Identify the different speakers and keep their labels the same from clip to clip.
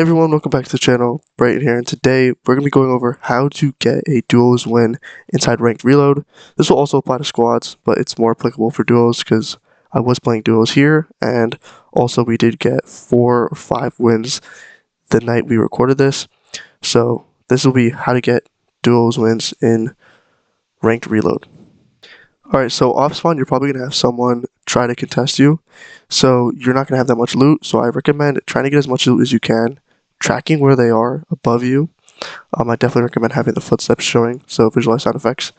Speaker 1: Hey everyone, welcome back to the channel, Brighton here, and today we're going to be going over how to get a duos win inside ranked reload. This will also apply to squads, but it's more applicable for duos because I was playing duos here, and also we did get 4 or 5 wins the night we recorded this. So this will be how to get duos wins in ranked reload. Alright, so off spawn you're probably going to have someone try to contest you, so you're not going to have that much loot, so I recommend trying to get as much loot as you can, tracking where they are above you. I definitely recommend having the footsteps showing, so visualize sound effects.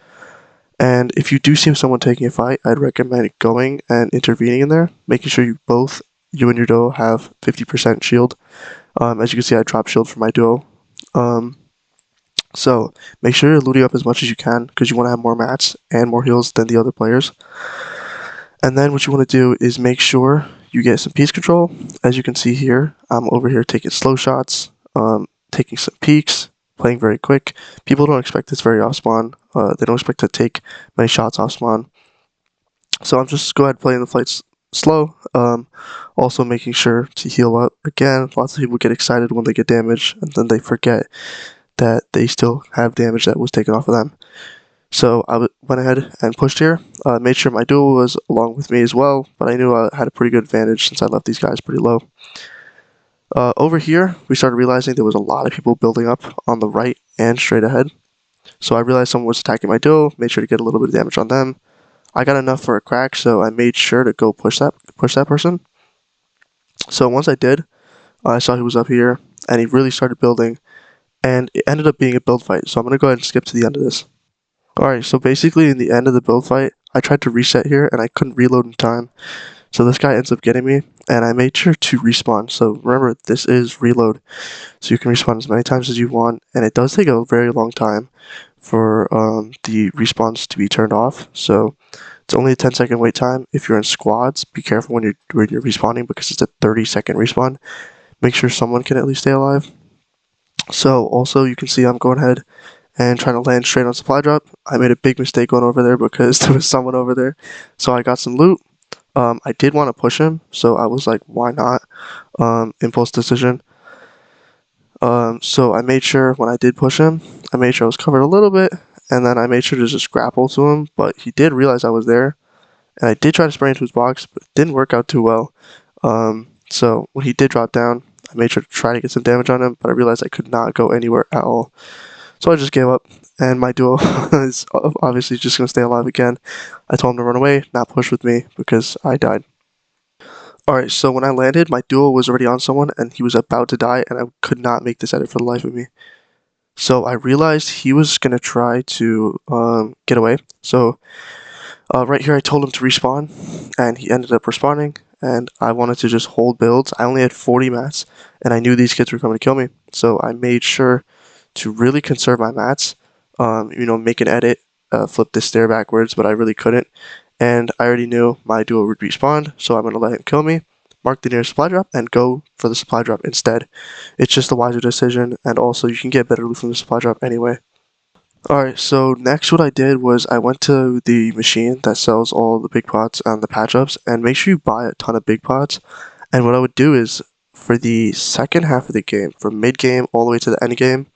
Speaker 1: And if you do see someone taking a fight, I'd recommend going and intervening in there, making sure you and your duo have 50% shield. As you can see, I dropped shield for my duo. So make sure you're looting up as much as you can because you want to have more mats and more heals than the other players. And then what you want to do is make sure you get some piece control. As you can see here, I'm over here taking slow shots, taking some peeks, playing very quick. People don't expect this very off spawn. They don't expect to take many shots off spawn. So I'm just go ahead playing the fights slow. Also making sure to heal up. Again, lots of people get excited when they get damage and then they forget that they still have damage that was taken off of them. So I went ahead and pushed here, made sure my duo was along with me as well, but I knew I had a pretty good advantage since I left these guys pretty low. Over here, we started realizing there was a lot of people building up on the right and straight ahead. So I realized someone was attacking my duo, made sure to get a little bit of damage on them. I got enough for a crack, so I made sure to go push that person. So once I did, I saw he was up here, and he really started building, and it ended up being a build fight, so I'm going to go ahead and skip to the end of this. Alright, so basically in the end of the build fight, I tried to reset here, and I couldn't reload in time. So this guy ends up getting me, and I made sure to respawn. So remember, this is reload, so you can respawn as many times as you want, and it does take a very long time for the respawns to be turned off. So it's only a 10-second wait time. If you're in squads, be careful when you're respawning because it's a 30-second respawn. Make sure someone can at least stay alive. So also you can see I'm going ahead and trying to land straight on supply drop. I made a big mistake going over there because there was someone over there. So I got some loot. I did want to push him, so I was like, why not? Impulse decision. So I made sure when I did push him, I made sure I was covered a little bit, and then I made sure to just grapple to him, but he did realize I was there, and I did try to spray into his box, but it didn't work out too well. So when he did drop down, I made sure to try to get some damage on him, but I realized I could not go anywhere at all. So I just gave up, and my duo is obviously just going to stay alive again. I told him to run away, not push with me, because I died. Alright, so when I landed, my duo was already on someone, and he was about to die, and I could not make this edit for the life of me. So I realized he was going to try to get away. So right here I told him to respawn, and he ended up respawning, and I wanted to just hold builds. I only had 40 mats, and I knew these kids were coming to kill me, so I made sure to really conserve my mats, make an edit, flip this stair backwards, but I really couldn't, and I already knew my duo would respawn, so I'm going to let him kill me, mark the nearest supply drop, and go for the supply drop instead. It's just a wiser decision, and also you can get better loot from the supply drop anyway. Alright, so next what I did was I went to the machine that sells all the big pots and the patch-ups, and make sure you buy a ton of big pots, and what I would do is, for the second half of the game, from mid-game all the way to the end game,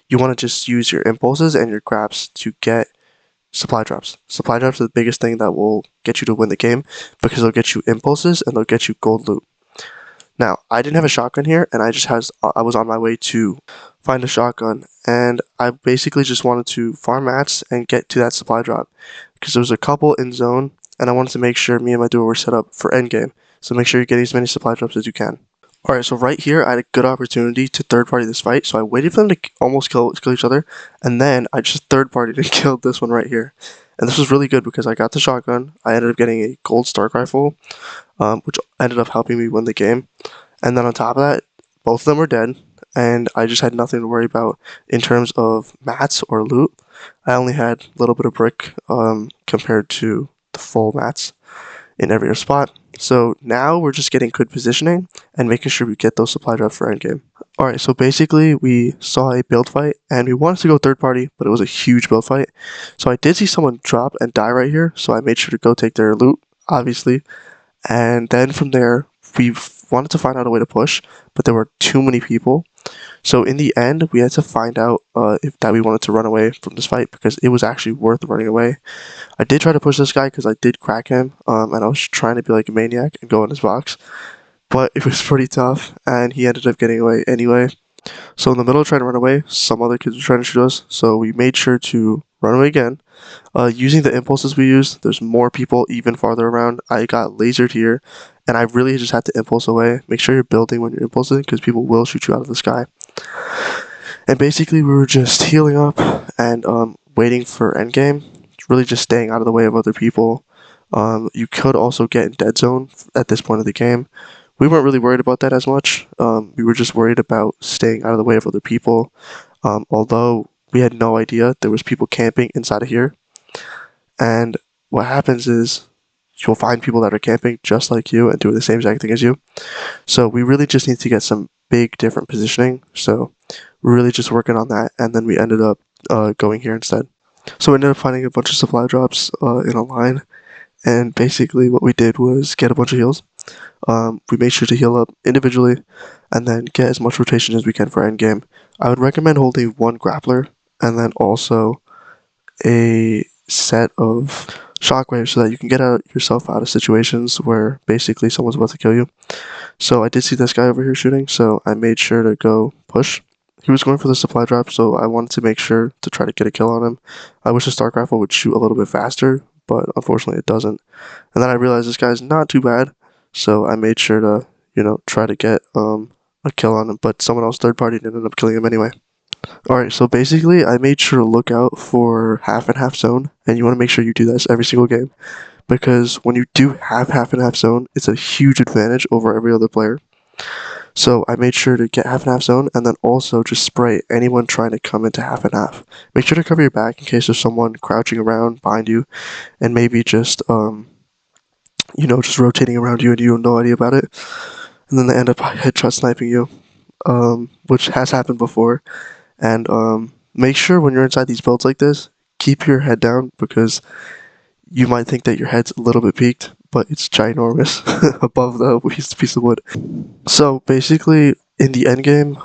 Speaker 1: you want to just use your impulses and your grabs to get supply drops. Supply drops are the biggest thing that will get you to win the game because they'll get you impulses and they'll get you gold loot. Now, I didn't have a shotgun here, and I was on my way to find a shotgun, and I basically just wanted to farm mats and get to that supply drop because there was a couple in zone, and I wanted to make sure me and my duo were set up for endgame. So make sure you're getting as many supply drops as you can. Alright, so right here, I had a good opportunity to third-party this fight, so I waited for them to almost kill each other, and then I just third-partied and killed this one right here. And this was really good because I got the shotgun, I ended up getting a gold Stark rifle, which ended up helping me win the game. And then on top of that, both of them were dead, and I just had nothing to worry about in terms of mats or loot. I only had a little bit of brick compared to the full mats in every other spot. So now we're just getting good positioning and making sure we get those supply drops for endgame. Alright, so basically we saw a build fight and we wanted to go third party, but it was a huge build fight. So I did see someone drop and die right here, so I made sure to go take their loot, obviously. And then from there, we wanted to find out a way to push, but there were too many people. So in the end, we had to find out if that we wanted to run away from this fight because it was actually worth running away. I did try to push this guy because I did crack him, and I was trying to be like a maniac and go in his box, but it was pretty tough, and he ended up getting away anyway. So in the middle of trying to run away, some other kids were trying to shoot us, so we made sure to run away again. Using the impulses we used, there's more people even farther around. I got lasered here, and I really just had to impulse away. Make sure you're building when you're impulsing, because people will shoot you out of the sky. And basically, we were just healing up and waiting for endgame. Really just staying out of the way of other people. You could also get in dead zone at this point of the game. We weren't really worried about that as much. We were just worried about staying out of the way of other people. Although we had no idea there was people camping inside of here. And what happens is you'll find people that are camping just like you and doing the same exact thing as you. So we really just need to get some big different positioning. So we're really just working on that. And then we ended up going here instead. So we ended up finding a bunch of supply drops in a line. And basically what we did was get a bunch of heals. We made sure to heal up individually and then get as much rotation as we can for endgame. I would recommend holding one grappler and then also a set of shockwaves so that you can get yourself out of situations where basically someone's about to kill you. So I did see this guy over here shooting, so I made sure to go push. He was going for the supply drop, so I wanted to make sure to try to get a kill on him. I wish the Star Rifle would shoot a little bit faster, but unfortunately it doesn't. And then I realized this guy's not too bad, so I made sure to, try to get a kill on him, but someone else third party ended up killing him anyway. Alright, so basically I made sure to look out for half and half zone, and you want to make sure you do this every single game, because when you do have half and half zone, it's a huge advantage over every other player. So I made sure to get half and half zone, and then also just spray anyone trying to come into half and half. Make sure to cover your back in case there's someone crouching around behind you, and maybe just, just rotating around you and you have no idea about it. And then they end up headshot sniping you, which has happened before. And make sure when you're inside these builds like this, keep your head down, because you might think that your head's a little bit peaked, but it's ginormous above the piece of wood. So basically, in the end game,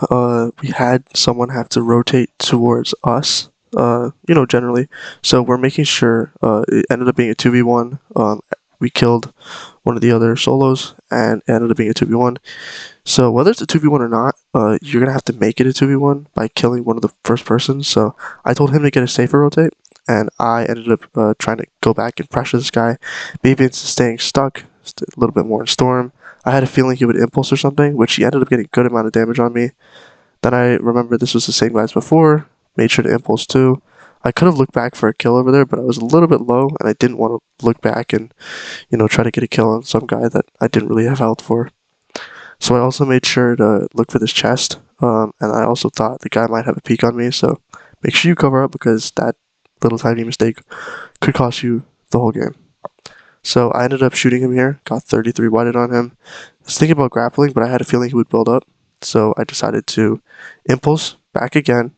Speaker 1: we had someone have to rotate towards us, generally. So we're making sure it ended up being a 2v1. We killed one of the other solos, and it ended up being a 2v1. So whether it's a 2v1 or not, you're going to have to make it a 2v1 by killing one of the first persons. So I told him to get a safer rotate, and I ended up trying to go back and pressure this guy, maybe into staying stuck, a little bit more in storm. I had a feeling he would impulse or something, which he ended up getting a good amount of damage on me. Then I remembered this was the same guy as before, made sure to impulse too. I could have looked back for a kill over there, but I was a little bit low, and I didn't want to look back and, try to get a kill on some guy that I didn't really have health for. So I also made sure to look for this chest, and I also thought the guy might have a peek on me, so make sure you cover up, because that little tiny mistake could cost you the whole game. So I ended up shooting him here, got 33 whited on him. I was thinking about grappling, but I had a feeling he would build up, so I decided to impulse back again,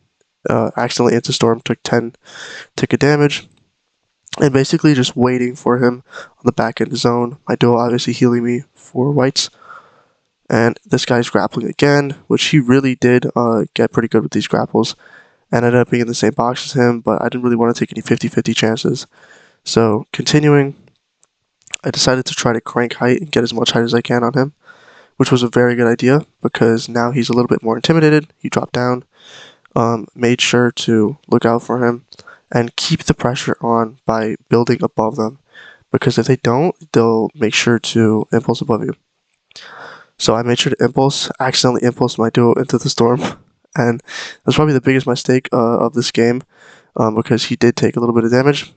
Speaker 1: accidentally into storm, took 10 tick damage, and basically just waiting for him on the back end zone. My duo obviously healing me for whites. And this guy's grappling again, which he really did get pretty good with these grapples. And ended up being in the same box as him, but I didn't really want to take any 50-50 chances. So continuing, I decided to try to crank height and get as much height as I can on him, which was a very good idea, because now he's a little bit more intimidated. He dropped down, made sure to look out for him, and keep the pressure on by building above them, because if they don't, they'll make sure to impulse above you. So I made sure to accidentally impulse my duo into the storm, and that's probably the biggest mistake of this game, because he did take a little bit of damage,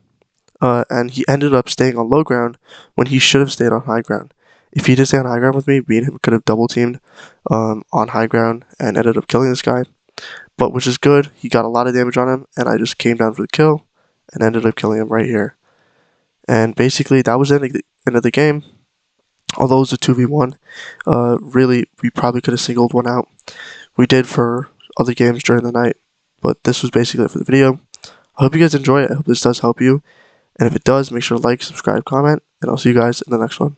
Speaker 1: and he ended up staying on low ground when he should have stayed on high ground. If he did stay on high ground with me and him could have double teamed on high ground and ended up killing this guy, but which is good. He got a lot of damage on him, and I just came down for the kill and ended up killing him right here. And basically that was the end of the game. Although it was a 2v1, really, we probably could have singled one out. We did for other games during the night, but this was basically it for the video. I hope you guys enjoy it. I hope this does help you. And if it does, make sure to like, subscribe, comment, and I'll see you guys in the next one.